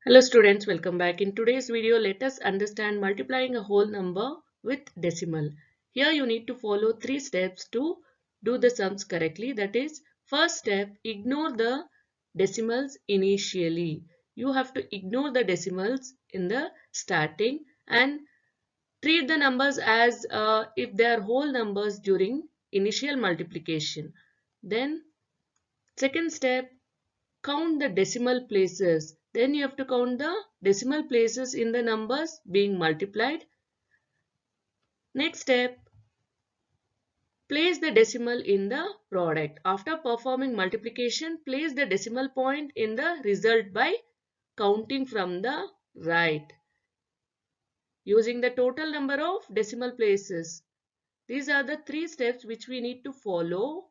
Hello students, welcome back. In today's video, let us understand multiplying a whole number with decimal. Here you need to follow 3 steps to do the sums correctly. That is, first step, ignore the decimals initially. You have to ignore the decimals in the starting and treat the numbers as if they are whole numbers during initial multiplication. Then second step, count the decimal places. Then you have to count the decimal places in the numbers being multiplied. Next step, place the decimal in the product. After performing multiplication, place the decimal point in the result by counting from the right, using the total number of decimal places. These are the 3 steps which we need to follow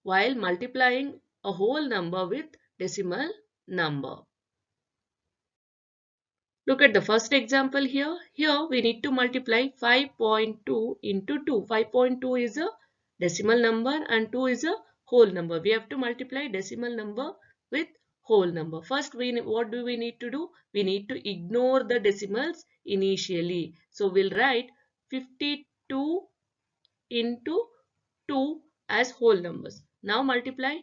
while multiplying a whole number with decimal number. Look at the first example here. Here we need to multiply 5.2 into 2. 5.2 is a decimal number and 2 is a whole number. We have to multiply decimal number with whole number. First, what do we need to do? We need to ignore the decimals initially. So we'll write 52 into 2 as whole numbers. Now multiply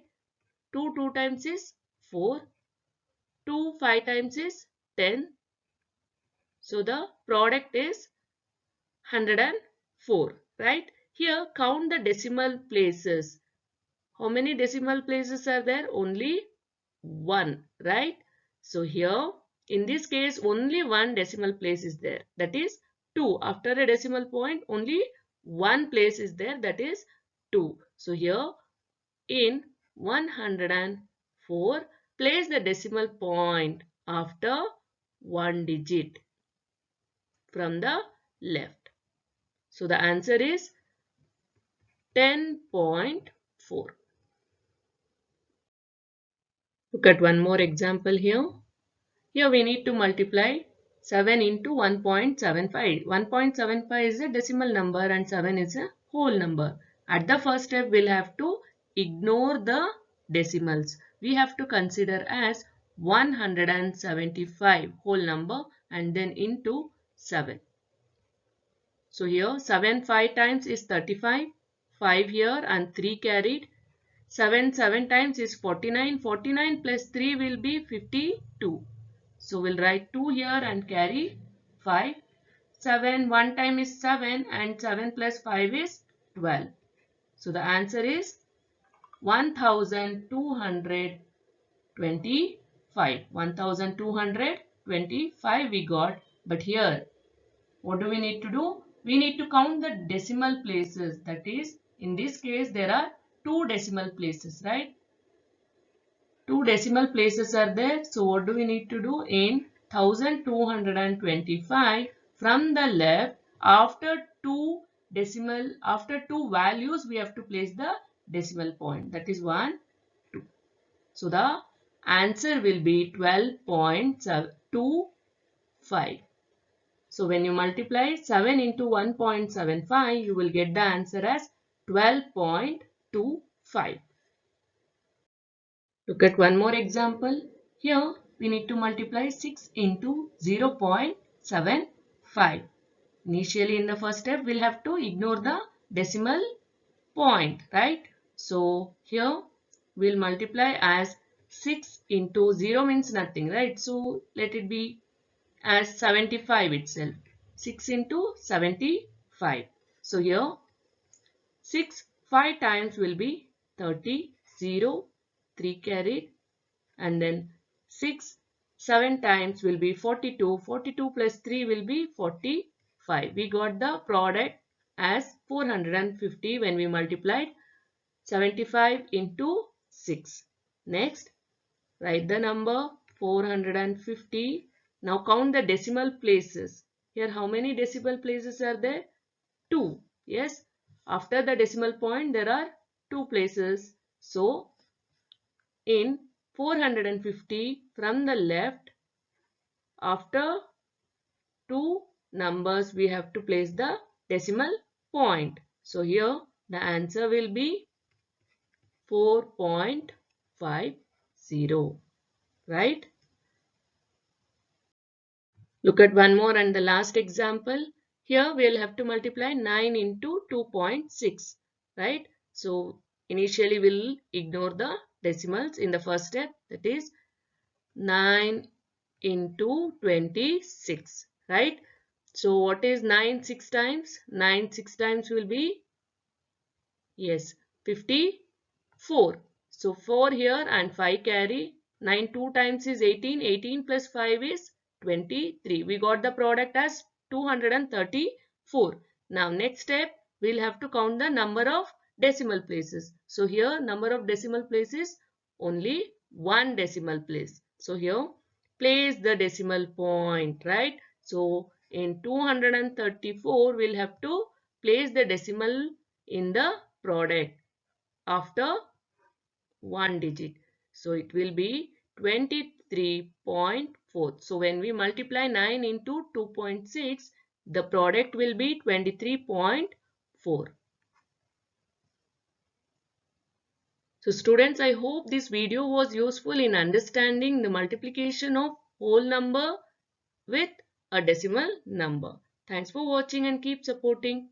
2 times is 4. 2 5 times is 10. So the product is 104, right? Here count the decimal places. How many decimal places are there? Only one, right? So here in this case only one decimal place is there. That is 2. After a decimal point only one place is there, that is 2. So here in 104 place the decimal point after one digit from the left. So the answer is 10.4. Look at one more example here. Here we need to multiply 7 into 1.75. 1.75 is a decimal number and 7 is a whole number. At the first step, we'll have to ignore the decimals. We have to consider as 175 whole number and then into 7. So here 7 5 times is 35, 5 here and 3 carried. 7 times is 49, 49 plus 3 will be 52. So we'll write 2 here and carry 5. 7 one time is 7 and 7 plus 5 is 12. So the answer is 1225. 1225 we got, but here what do we need to do? We need to count the decimal places. That is, in this case, there are 2 decimal places, right? 2 decimal places are there. So what do we need to do? In 1225, from the left, after 2 values, we have to place the decimal point. That is 1, 2. So the answer will be 12.25. So when you multiply 7 into 1.75, you will get the answer as 12.25. Look at one more example. Here we need to multiply 6 into 0.75. Initially in the first step, we'll have to ignore the decimal point, right? So here we'll multiply as 6 into 0 means nothing, right? So let it be as 75 itself. 6 into 75. So here 6 5 times will be 30, 0, 3 carried, and then 6 7 times will be 42. 42 plus 3 will be 45. We got the product as 450 when we multiplied 75 into 6. Next, write the number 450. Now count the decimal places. Here how many decimal places are there? 2. Yes. After the decimal point there are 2 places. So in 450 from the left, after 2 numbers we have to place the decimal point. So here the answer will be 4.50. Right? Look at one more and the last example. Here we'll have to multiply 9 into 2.6, right? So initially we'll ignore the decimals in the first step, that is 9 into 26, right? So what is 9 6 times? 9 6 times will be, yes, 54. So 4 here and 5 carry. 9 2 times is 18. 18 plus 5 is 23. We got the product as 234. Now next step, we'll have to count the number of decimal places. So here number of decimal places, only one decimal place. So here place the decimal point, right? So in 234, we'll have to place the decimal in the product after one digit. So it will be 23.4. So when we multiply 9 into 2.6, the product will be 23.4. So students, I hope this video was useful in understanding the multiplication of whole number with a decimal number. Thanks for watching and keep supporting.